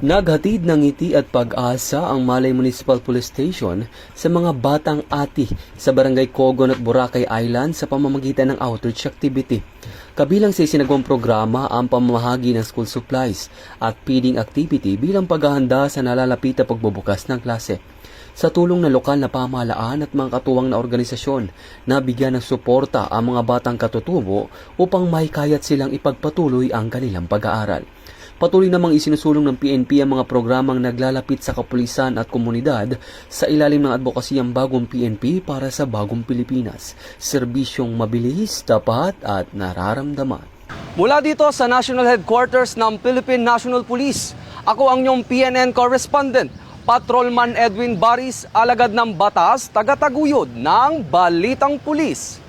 Naghatid ng ngiti at pag-asa ang Malay Municipal Police Station sa mga batang ati sa Barangay Cogon at Boracay Island sa pamamagitan ng outreach activity. Kabilang sa isinagawang programa ang pamamahagi ng school supplies at feeding activity bilang paghahanda sa nalalapit na pagbubukas ng klase. Sa tulong ng lokal na pamahalaan at mga katuwang na organisasyon, nabigyan ng suporta ang mga batang katutubo upang mahikayat silang ipagpatuloy ang kanilang pag-aaral. Patuloy namang isinusulong ng PNP ang mga programang naglalapit sa kapulisan at komunidad sa ilalim ng advokasiyang bagong PNP para sa bagong Pilipinas. Serbisyong mabilis, tapat at nararamdaman. Mula dito sa National Headquarters ng Philippine National Police, ako ang inyong PNN correspondent, Patrolman Edwin Baris, alagad ng batas, tagataguyod ng Balitang Pulis.